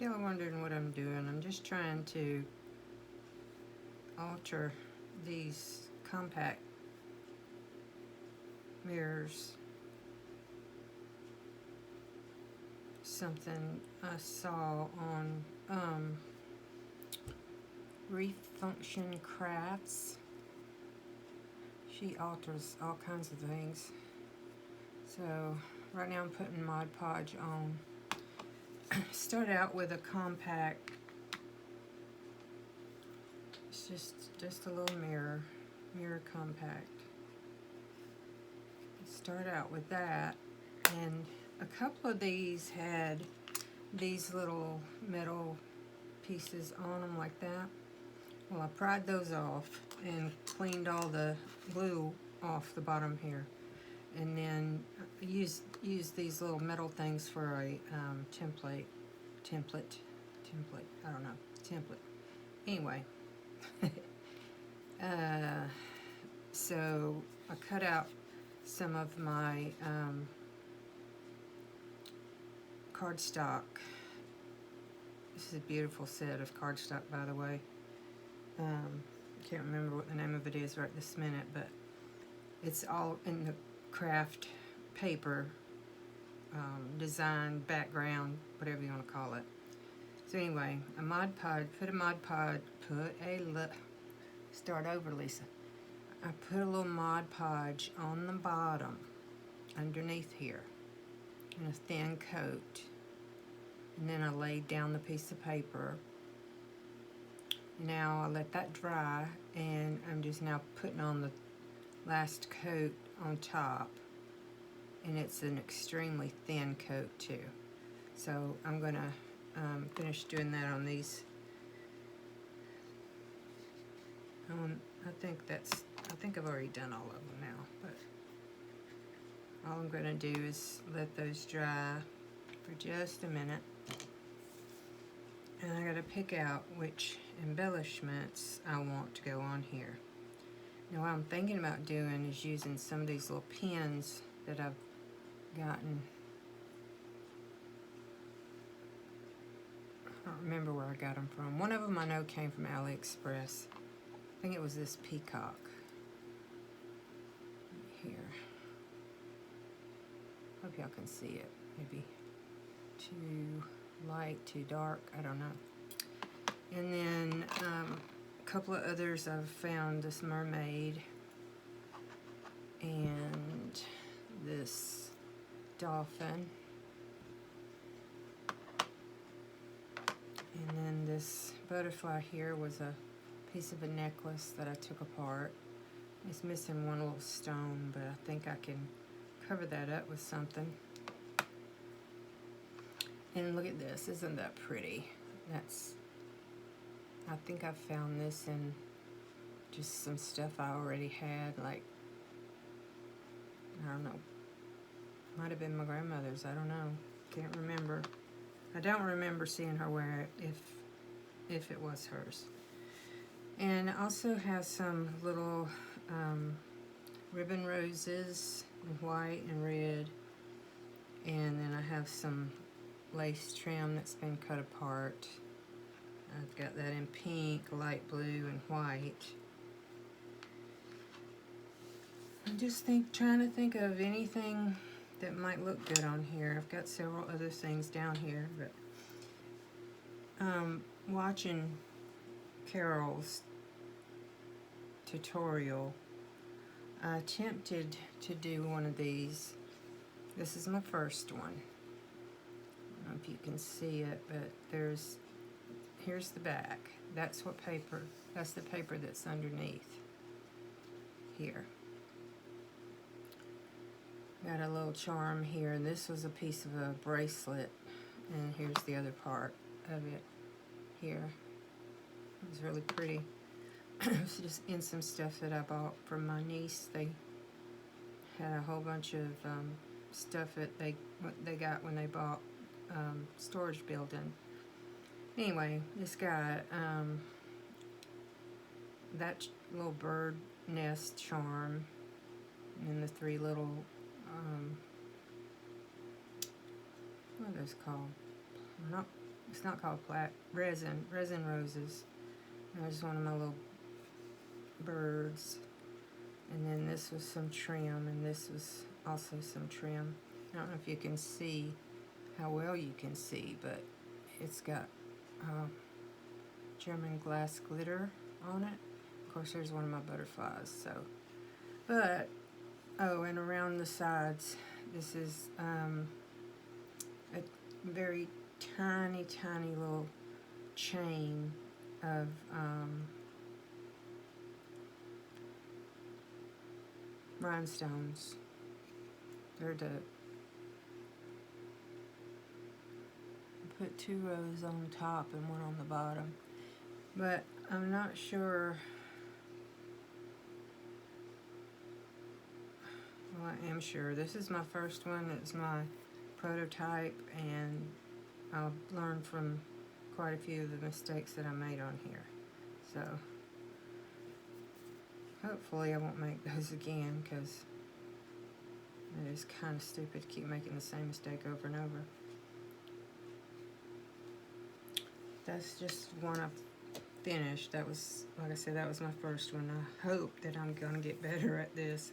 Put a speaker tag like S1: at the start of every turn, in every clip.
S1: y'all wondering what I'm doing, I'm just trying to alter these compact mirrors. Something I saw on Reef Function Crafts. She alters all kinds of things. So right now I'm putting Mod Podge on. Start out with a compact. It's just a little mirror compact. Start out with that, and a couple of these had these little metal pieces on them like that. Well, I pried those off and cleaned all the glue off the bottom here, and then use these little metal things for a template. I don't know, template. Anyway, so I cut out some of my cardstock. This is a beautiful set of cardstock, by the way. Can't remember what the name of it is right this minute, but it's all in the craft paper, design, background, whatever you want to call it. So anyway, start over, Lisa. I put a little Mod Podge on the bottom, underneath here, in a thin coat. And then I laid down the piece of paper. Now I let that dry, and I'm just now putting on the last coat on top. And it's an extremely thin coat too. So I'm gonna finish doing that on these. I think I've already done all of them now, but all I'm gonna do is let those dry for just a minute. And I gotta pick out which embellishments I want to go on here. Now what I'm thinking about doing is using some of these little pins that I've gotten. I don't remember where I got them from. One of them I know came from AliExpress. I think it was this peacock here. Hope y'all can see it. Maybe too light, too dark, I don't know. And then a couple of others I've found, this mermaid and this dolphin. And then this butterfly here was a piece of a necklace that I took apart. It's missing one little stone, but I think I can cover that up with something. And look at this, isn't that pretty? I think I found this in just some stuff I already had, like, I don't know, might have been my grandmother's, I don't know, can't remember. I don't remember seeing her wear it, if it was hers. And I also have some little ribbon roses in white and red, and then I have some lace trim that's been cut apart. I've got that in pink, light blue, and white. I'm just trying to think of anything that might look good on here. I've got several other things down here, but watching Carol's tutorial, I attempted to do one of these. This is my first one. I don't know if you can see it, but here's the back. That's what paper, that's the paper that's underneath here. Got a little charm here, and this was a piece of a bracelet, and here's the other part of it here. It was really pretty. It's just in some stuff that I bought from my niece. They had a whole bunch of stuff that they got when they bought storage building. Anyway, this got that little bird nest charm, and the three little what are those called? Not It's not called resin roses. There's one of my little birds. And then this was some trim, and this was also some trim. I don't know if you can see how well you can see, but it's got German glass glitter on it. Of course, there's one of my butterflies. So, but oh, and around the sides, this is a very tiny, tiny little chain of rhinestones. They're the put 2 rows on top and 1 on the bottom, but I'm not sure. Well, I am sure. This is my first one. It's my prototype, and I'll learn from quite a few of the mistakes that I made on here. So hopefully I won't make those again, because it is kind of stupid to keep making the same mistake over and over. That's just one I finished. That was, like I said, that was my first one. I hope that I'm going to get better at this.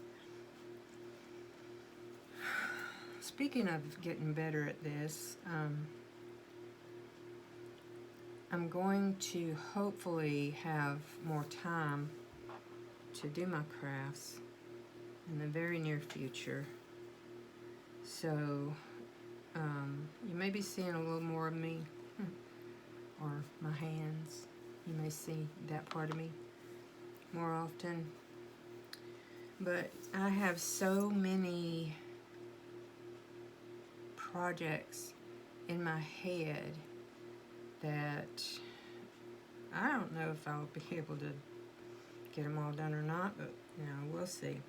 S1: Speaking of getting better at this, I'm going to hopefully have more time to do my crafts in the very near future. So you may be seeing a little more of me, or my hands. You may see that part of me more often. But I have so many projects in my head that I don't know if I'll be able to get them all done or not, but you know, we'll see.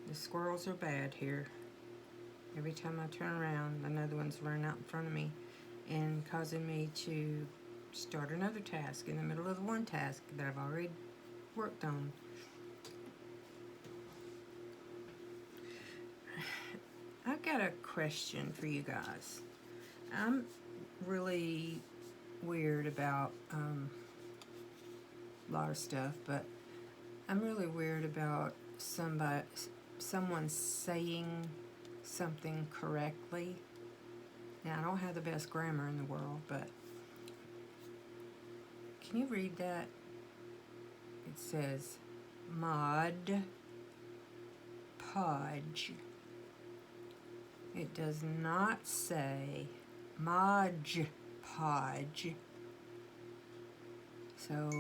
S1: The squirrels are bad here. Every time I turn around, another one's running out in front of me and causing me to start another task in the middle of one task that I've already worked on. I've got a question for you guys. I'm really weird about a lot of stuff, but I'm really weird about someone saying something correctly. Now, I don't have the best grammar in the world, but can you read that? It says Mod Podge. It does not say Mod Podge. So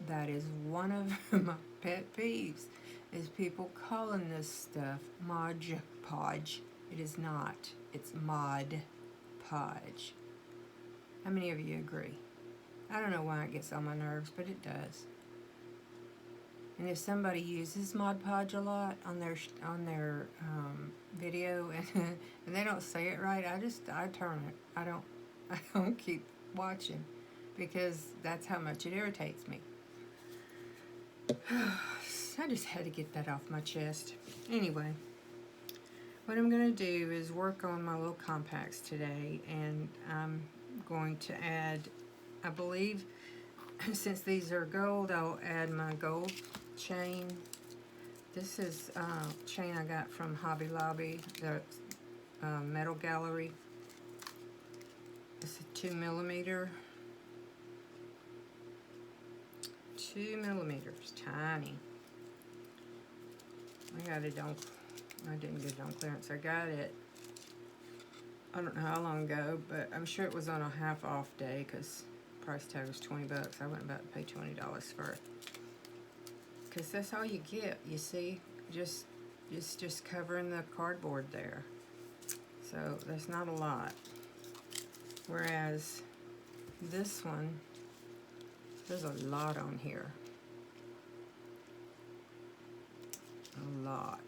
S1: that is one of my pet peeves, is people calling this stuff Mod Podge. It is not. It's Mod Podge. How many of you agree? I don't know why it gets on my nerves, but it does. And if somebody uses Mod Podge a lot on their video and they don't say it right, I turn it. I don't keep watching, because that's how much it irritates me. I just had to get that off my chest. Anyway, what I'm going to do is work on my little compacts today, and I'm going to add, I believe, since these are gold, I'll add my gold chain. This is chain I got from Hobby Lobby, the Metal Gallery. It's a 2 millimeter. 2 millimeters, tiny. I didn't get it on clearance. I got it, I don't know how long ago, but I'm sure it was on a half off day, because price tag was 20 bucks. I wasn't about to pay $20 for it, because that's all you get, you see. Just covering the cardboard there. So that's not a lot. Whereas this one, there's a lot on here. A lot.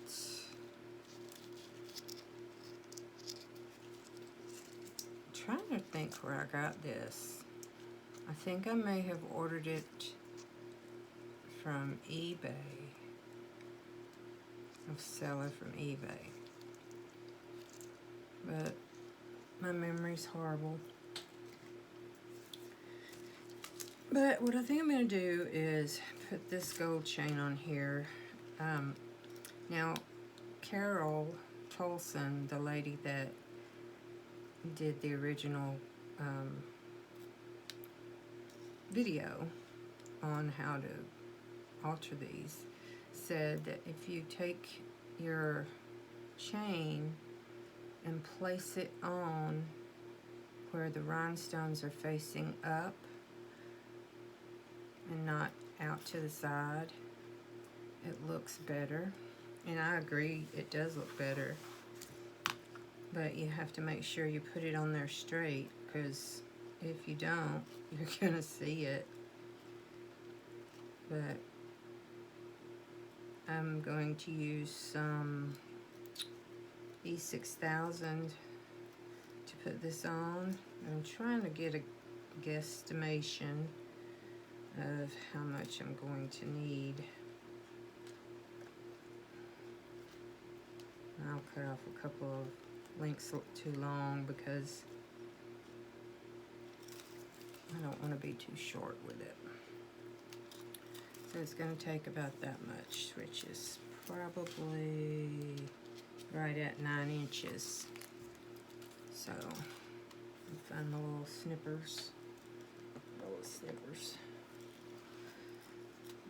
S1: I'm trying to think where I got this. I think I may have ordered it from eBay. A seller from eBay. But My memory's horrible. But what I think I'm going to do is put this gold chain on here. Now, Carol Tolson, the lady that did the original video on how to alter these, said that if you take your chain and place it on where the rhinestones are facing up and not out to the side, it looks better. And I agree, it does look better. But you have to make sure you put it on there straight, because if you don't, you're gonna see it. But I'm going to use some E6000 to put this on. I'm trying to get a guesstimation of how much I'm going to need. I'll cut off a couple of links too long because I don't want to be too short with it. So it's going to take about that much, which is probably right at 9 inches. So I'll find my little snippers.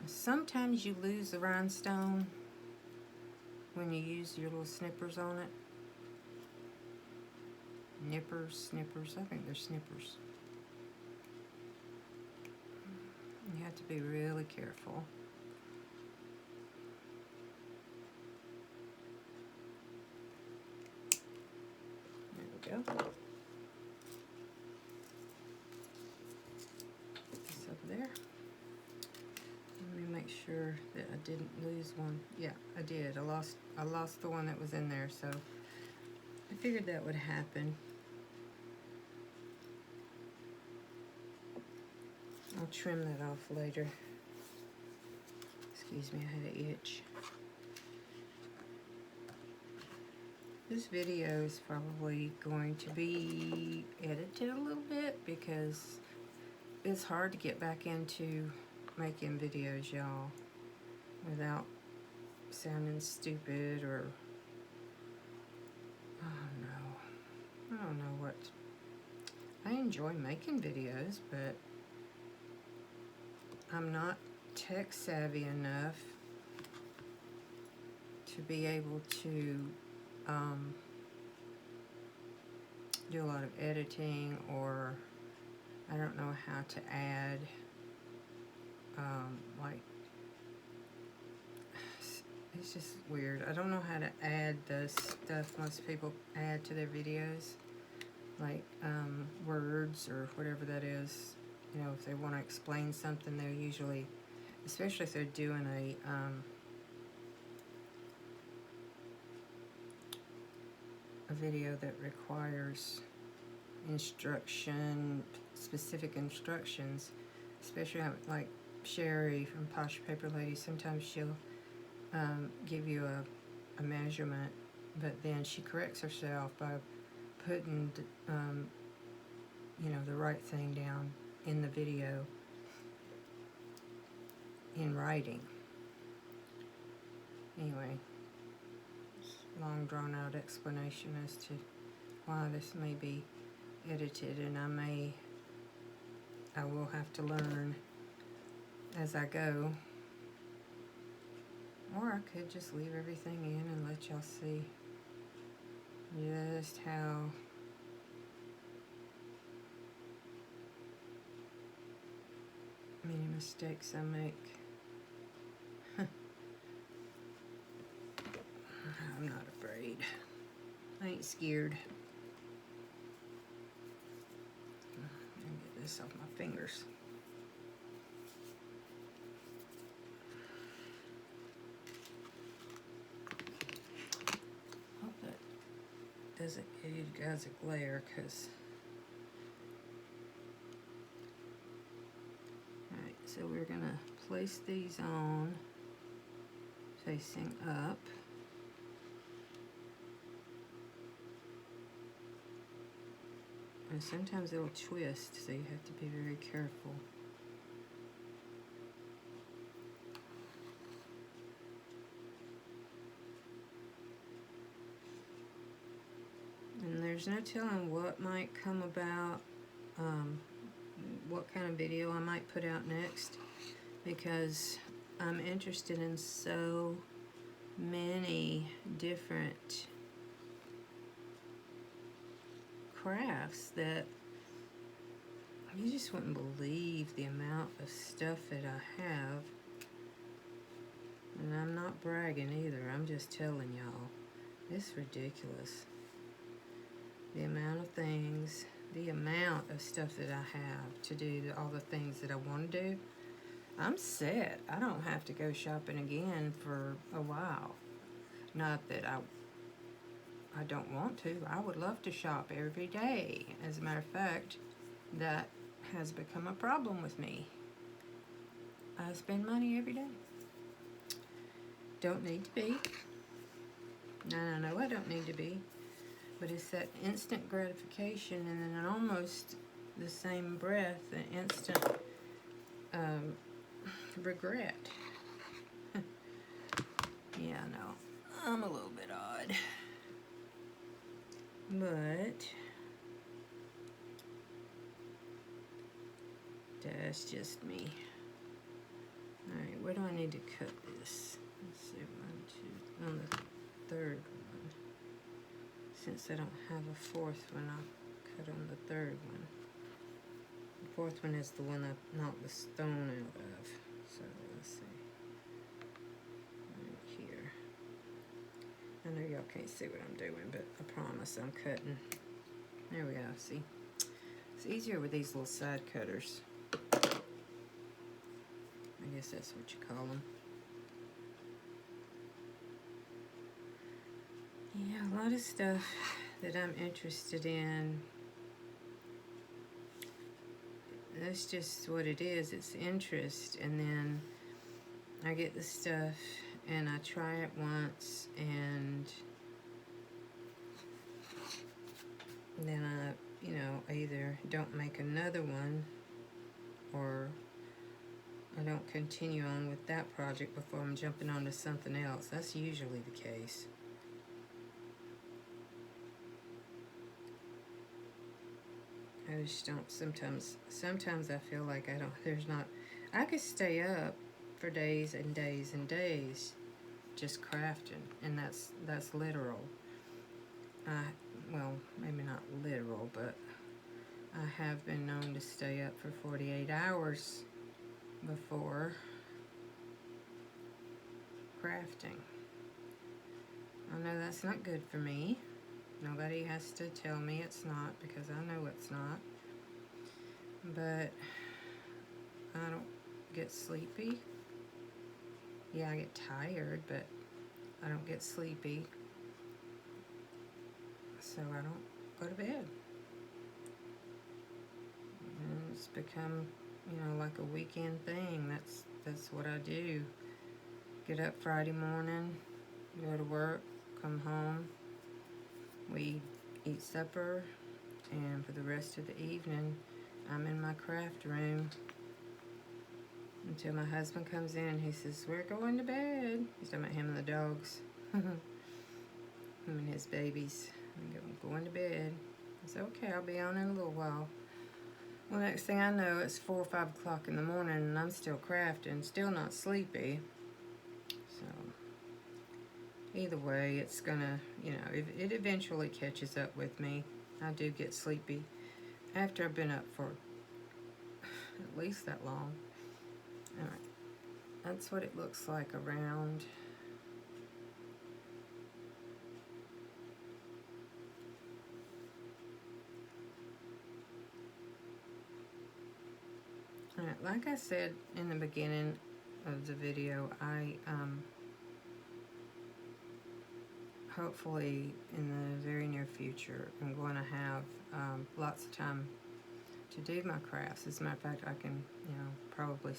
S1: Sometimes you lose the rhinestone when you use your little snippers on it. Snippers, I think they're snippers. You have to be really careful. There we go. This up there. Let me make sure that I didn't lose one. Yeah, I did. I lost the one that was in there, so I figured that would happen. I'll trim that off later. Excuse me, I had an itch. This video is probably going to be edited a little bit because it's hard to get back into making videos, y'all, without sounding stupid or I don't know what. I enjoy making videos, but I'm not tech savvy enough to be able to do a lot of editing, or I don't know how to add like, it's just weird. I don't know how to add the stuff most people add to their videos, like words or whatever that is. You know, if they want to explain something, they're usually, especially if they're doing a video that requires specific instructions, especially like Sherry from Posh Paper Lady. Sometimes she'll give you a measurement, but then she corrects herself by putting you know, the right thing down in the video in writing. Anyway, long drawn out explanation as to why this may be edited, and I will have to learn as I go, or I could just leave everything in and let y'all see just how many mistakes I make. I'm not afraid. I ain't scared. Let me get this off my fingers. Hope that doesn't give you guys a glare, because alright, so we're gonna place these on facing up. And sometimes it'll twist, so you have to be very careful. And there's no telling what might come about, what kind of video I might put out next, because I'm interested in so many different crafts that you just wouldn't believe the amount of stuff that I have. And I'm not bragging either, I'm just telling y'all. It's ridiculous. The amount of things, the amount of stuff that I have to do all the things that I want to do. I'm set. I don't have to go shopping again for a while. Not that I don't want to. I would love to shop every day. As a matter of fact, that has become a problem with me. I spend money every day. Don't need to be. I know I don't need to be. But it's that instant gratification, and then almost the same breath, an instant regret. Yeah, no, I'm a little bit odd. But that's just me. Alright, where do I need to cut this? Let's see, 1, 2, on the third one. Since I don't have a fourth one, I'll cut on the third one. The fourth one is the one I knocked the stone out of. So let's see. Right here. I know y'all can't see what I'm doing, but I promise I'm cutting. There we go, see? It's easier with these little side cutters. I guess that's what you call them. Yeah, a lot of stuff that I'm interested in. That's just what it is. It's interest, and then I get the stuff and I try it once, and then I either don't make another one, or I don't continue on with that project before I'm jumping on to something else. That's usually the case. I just don't, sometimes I feel like I could stay up for days and days and days just crafting, and that's literal. Well, maybe not literal, but I have been known to stay up for 48 hours before crafting. I know that's not good for me. Nobody has to tell me it's not, because I know it's not. But I don't get sleepy. Yeah, I get tired, but I don't get sleepy. So I don't go to bed. And it's become, like a weekend thing. That's what I do. Get up Friday morning, go to work, come home. We eat supper, and for the rest of the evening, I'm in my craft room until my husband comes in. He says, "We're going to bed." He's talking about him and the dogs. Him and his babies. I'm going to bed. I said, "Okay, I'll be on in a little while." Well, next thing I know, it's 4 or 5 o'clock in the morning, and I'm still crafting, still not sleepy. So either way, it's gonna, it eventually catches up with me. I do get sleepy after I've been up for at least that long. Alright, that's what it looks like around. Alright, like I said in the beginning of the video, I hopefully in the very near future I'm going to have lots of time to do my crafts. As a matter of fact, I can probably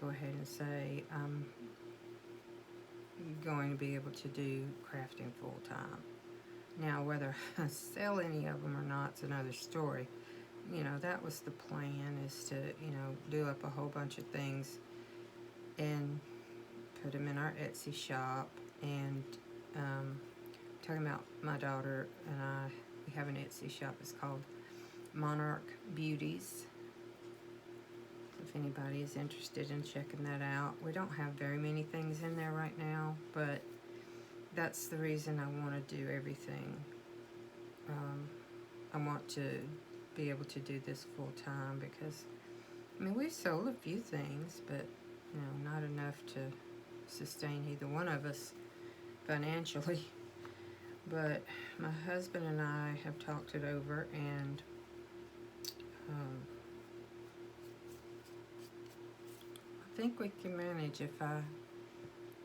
S1: go ahead and say I'm going to be able to do crafting full time. Now, whether I sell any of them or not, it's another story. You know, that was the plan, is to, you know, do up a whole bunch of things and put them in our Etsy shop. And talking about my daughter and I, we have an Etsy shop. It's called Monarch Beauties. If anybody is interested in checking that out. We don't have very many things in there right now, but that's the reason I want to do everything. I want to be able to do this full time because, I mean, we've sold a few things, but, you know, not enough to sustain either one of us financially. But my husband and I have talked it over, and I think we can manage if I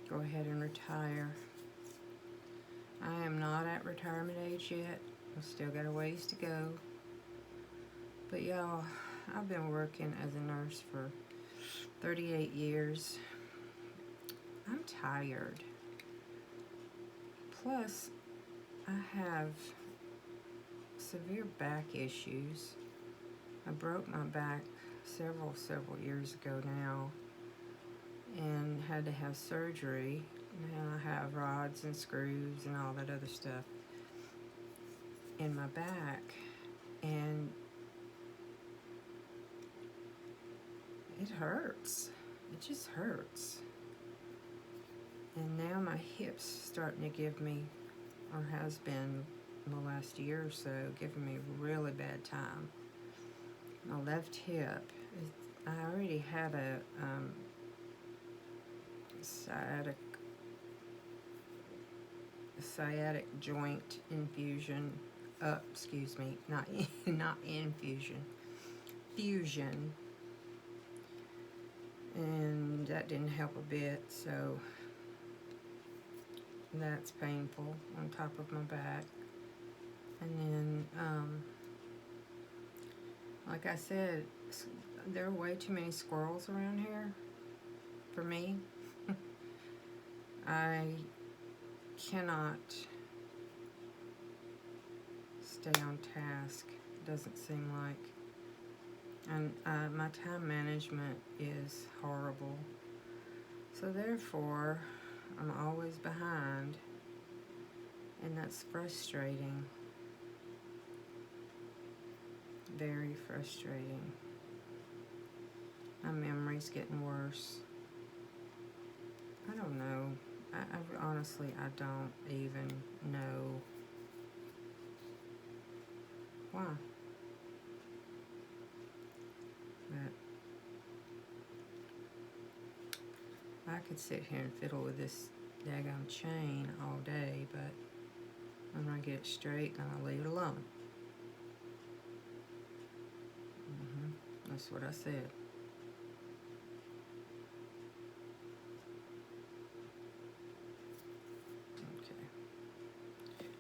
S1: go ahead and retire. I am not at retirement age yet. I've still got a ways to go. But y'all, I've been working as a nurse for 38 years. I'm tired. Plus, I have severe back issues. I broke my back several years ago now and had to have surgery. Now I have rods and screws and all that other stuff in my back, and it hurts. It just hurts. And now my hip's starting to give me, or has been in the last year or so, giving me a really bad time. My left hip, I already had a sciatic joint infusion, excuse me, not infusion, fusion, and that didn't help a bit, so that's painful on top of my back. And then, like I said, there are way too many squirrels around here for me. I cannot stay on task, doesn't seem like. And my time management is horrible. So therefore, I'm always behind, and that's frustrating. Very frustrating. My memory's getting worse. I don't know. I honestly, I don't even know why. But I could sit here and fiddle with this daggone chain all day, but I'm gonna get it straight and I'll leave it alone. That's what I said.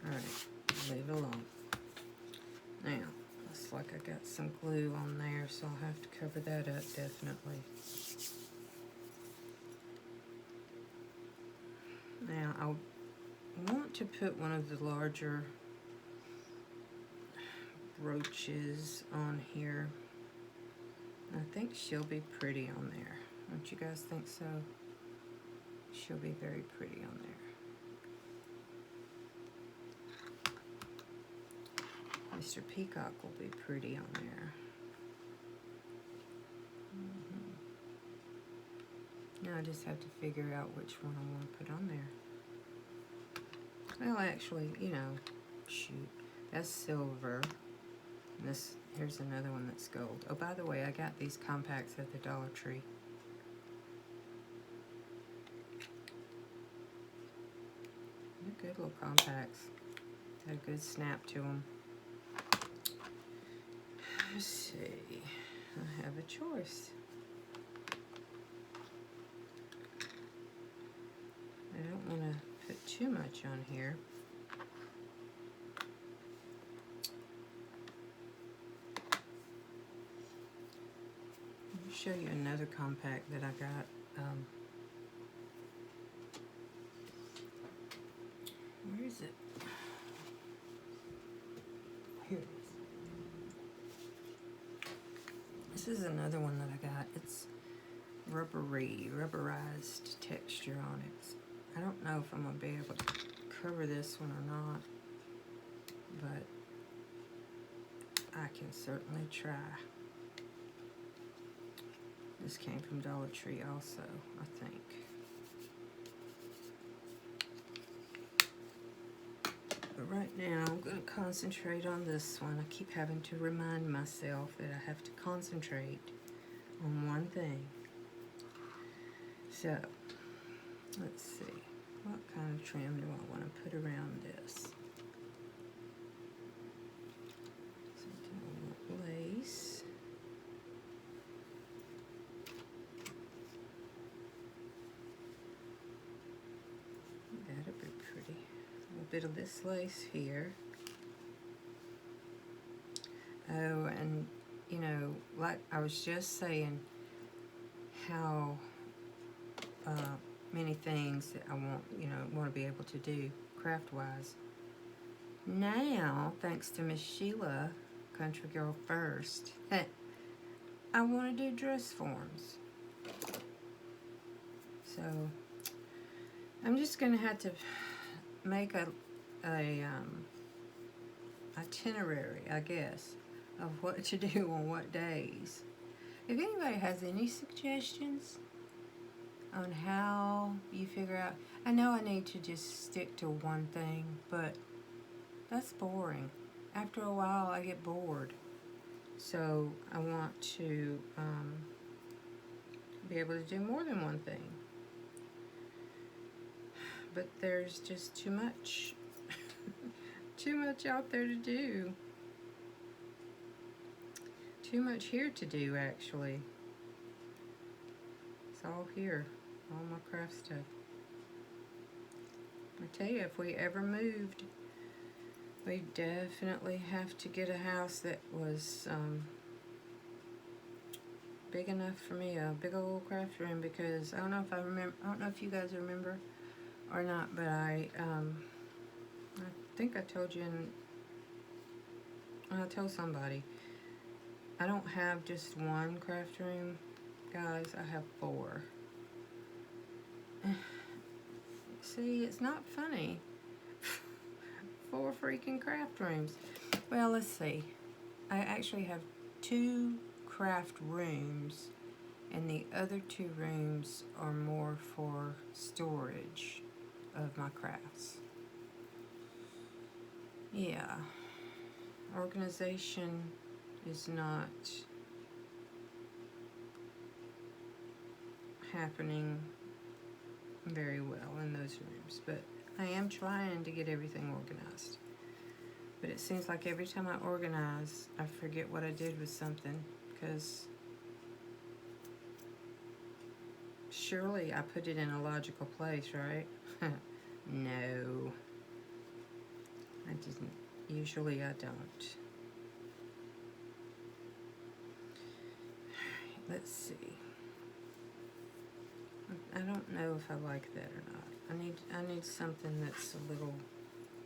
S1: Alright, leave it alone. Now, looks like I got some glue on there, so I'll have to cover that up definitely. Now, I want to put one of the larger brooches on here. I think she'll be pretty on there. Don't you guys think so? She'll be very pretty on there. Mr. Peacock will be pretty on there. Now I just have to figure out which one I want to put on there. Well, actually, you know, shoot, that's silver. And here's another one that's gold. Oh, by the way, I got these compacts at the Dollar Tree. They're good little compacts. Got a good snap to them. Let's see. I have a choice. I don't want to put too much on here. Let me show you another compact that I got. Where is it? This is another one that I got. It's rubberized texture on it. I don't know if I'm going to be able to cover this one or not, but I can certainly try. This came from Dollar Tree also, I think. But right now, I'm going to concentrate on this one. I keep having to remind myself that I have to concentrate on one thing. So, let's see. What kind of trim do I want to put around this? So, I want lace. That'll be pretty. A little bit of this lace here. Oh, and you know, like I was just saying, how many things that I want, want to be able to do craft-wise. Now, thanks to Miss Sheila, Country Girl First, I want to do dress forms. So, I'm just going to have to make a itinerary, I guess, of what to do on what days. If anybody has any suggestions on how you figure out, I know I need to just stick to one thing, but that's boring. After a while, I get bored. So I want to be able to do more than one thing. But there's just too much. Too much out there to do. Too much here to do, actually. It's all here. All my craft stuff. I tell you, if we ever moved, we definitely have to get a house that was big enough for me, a big old craft room, because I don't know if you guys remember or not, but I think I told you, and I told somebody, I don't have just one craft room, guys, I have 4. See, it's not funny. 4 freaking craft rooms. Well, let's see. I actually have 2 craft rooms, and the other 2 rooms are more for storage of my crafts. Yeah. Organization is not happening very well in those rooms, but I am trying to get everything organized. But it seems like every time I organize, I forget what I did with something, because surely I put it in a logical place, right? No. I didn't. Usually I don't. Let's see. I don't know if I like that or not. I need something that's a little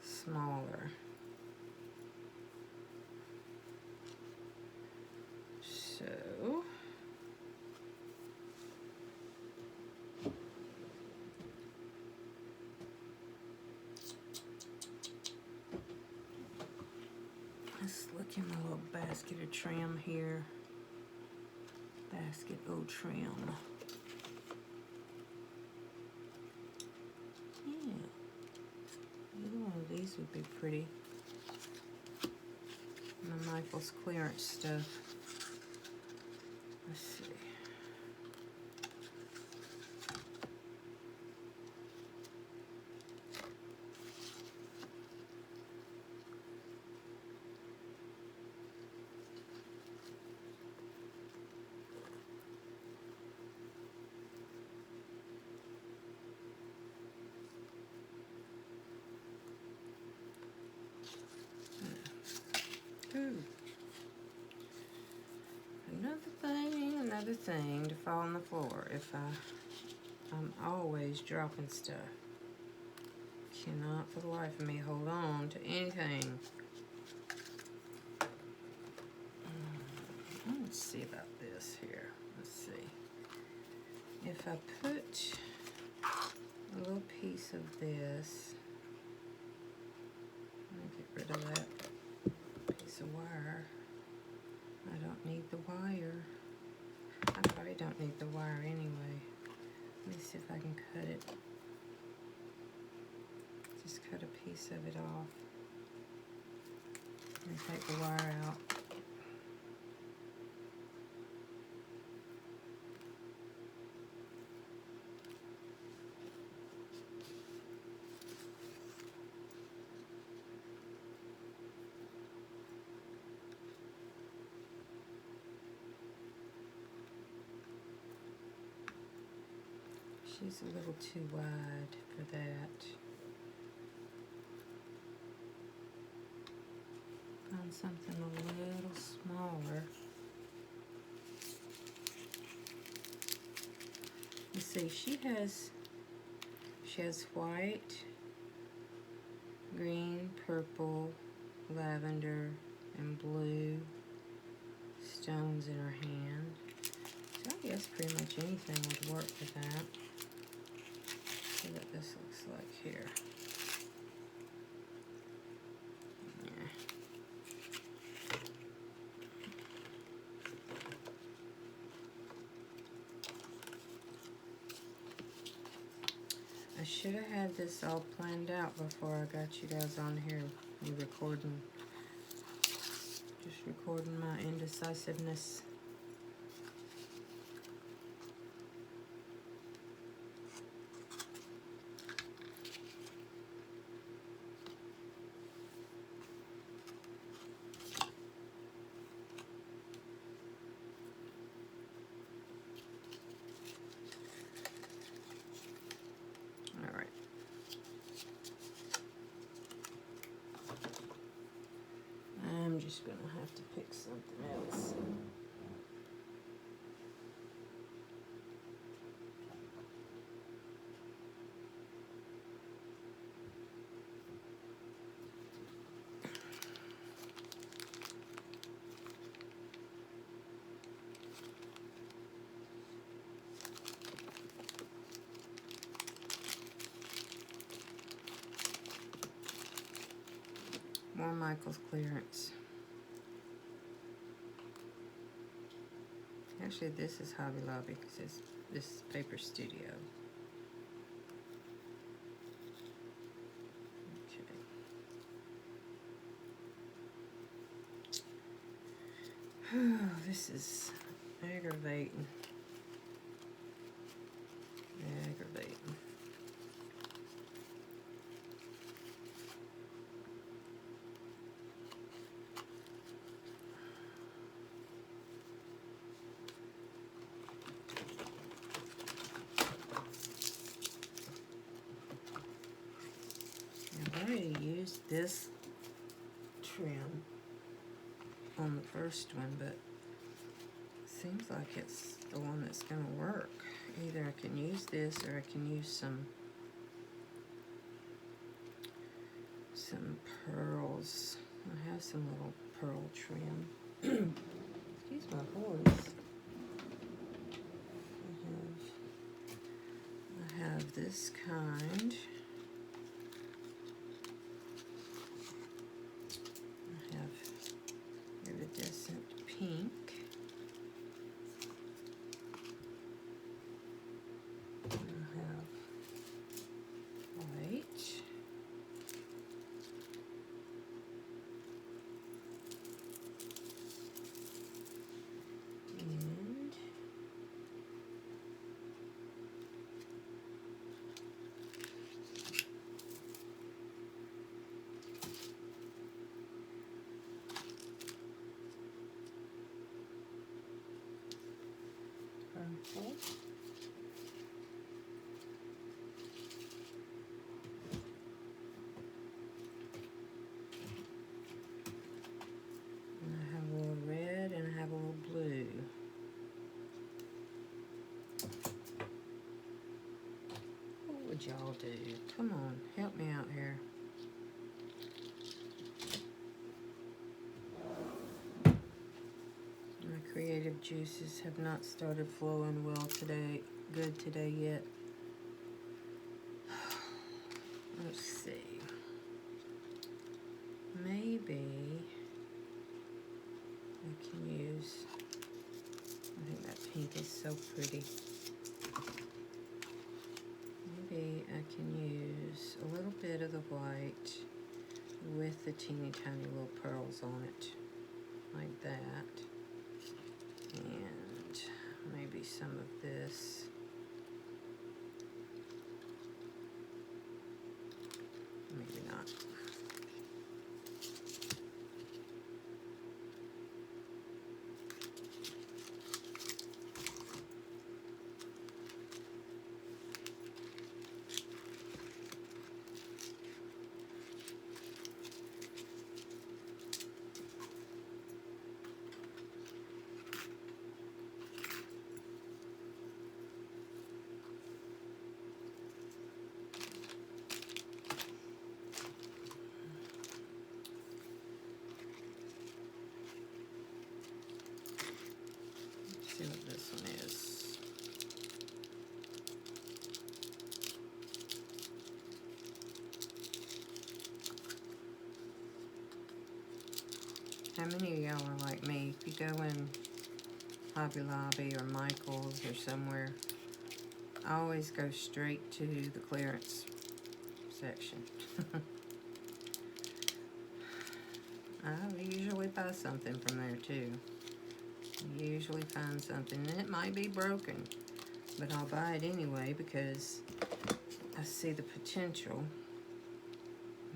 S1: smaller. So let's look in my little basket of trim here. Basket of trim. Yeah. Either one of these would be pretty. My Michael's clearance stuff. Let's see. Ooh. Another thing to fall on the floor. I'm always dropping stuff. Cannot for the life of me hold on to anything. Let's see about this here. Let's see. If I put a little piece of this, let me get rid of that piece of wire. I don't need the wire. I probably don't need the wire anyway. Let me see if I can cut it. Just cut a piece of it off. And take the wire out. She's a little too wide for that. Found something a little smaller. Let's see, she has white, green, purple, lavender, and blue stones in her hand. So I guess pretty much anything would work with that. See what this looks like here. Yeah. I should have had this all planned out before I got you guys on here recording. Just recording my indecisiveness. I'm just gonna have to pick something else. More Michael's clearance. Actually, this is Hobby Lobby because this is Paper Studio. Okay. Oh, this is aggravating. Aggravating. I've already used this trim on the first one, but it seems like it's the one that's going to work. Either I can use this or I can use some pearls. I have some little pearl trim. Excuse my voice. I have this kind. I have iridescent pink. I have white. And purple. And I have a little red and I have a little blue. What would y'all do? Come on, help me out here. I created creative juices have not started flowing well today, good today yet. Let's see. Maybe I can use, I think that pink is so pretty. Maybe I can use a little bit of the white with the teeny tiny little pearls on it, like that. And maybe some of this. Maybe not. See what this one is. How many of y'all are like me? If you go in Hobby Lobby or Michael's or somewhere, I always go straight to the clearance section. I usually buy something from there too. You usually find something, and it might be broken, but I'll buy it anyway because I see the potential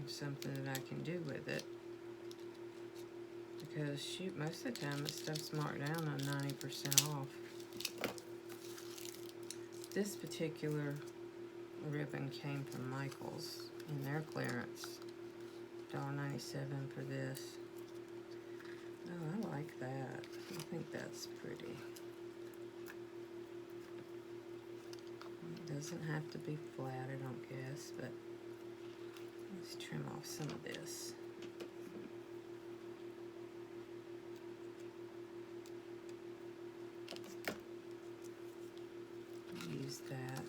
S1: of something that I can do with it. Because shoot, most of the time this stuff's marked down on 90% off. This particular ribbon came from Michael's in their clearance. $1.97 for this. Oh, I like that. I think that's pretty. It doesn't have to be flat, I don't guess, but let's trim off some of this. Use that.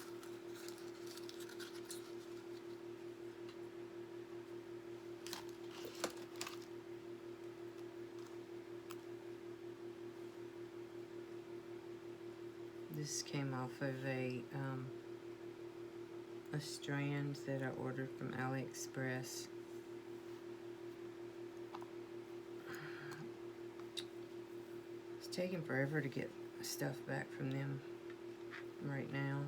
S1: This came off of a strand that I ordered from AliExpress. It's taking forever to get stuff back from them right now.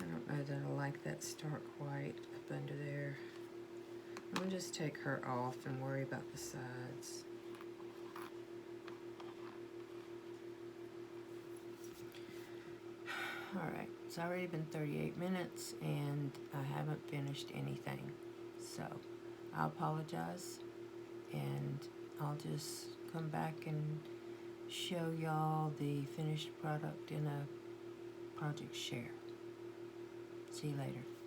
S1: I don't know that I like that stark white up under there. I'm gonna just take her off and worry about the sides. Alright, it's already been 38 minutes and I haven't finished anything. So, I apologize and I'll just come back and show y'all the finished product in a project share. See you later.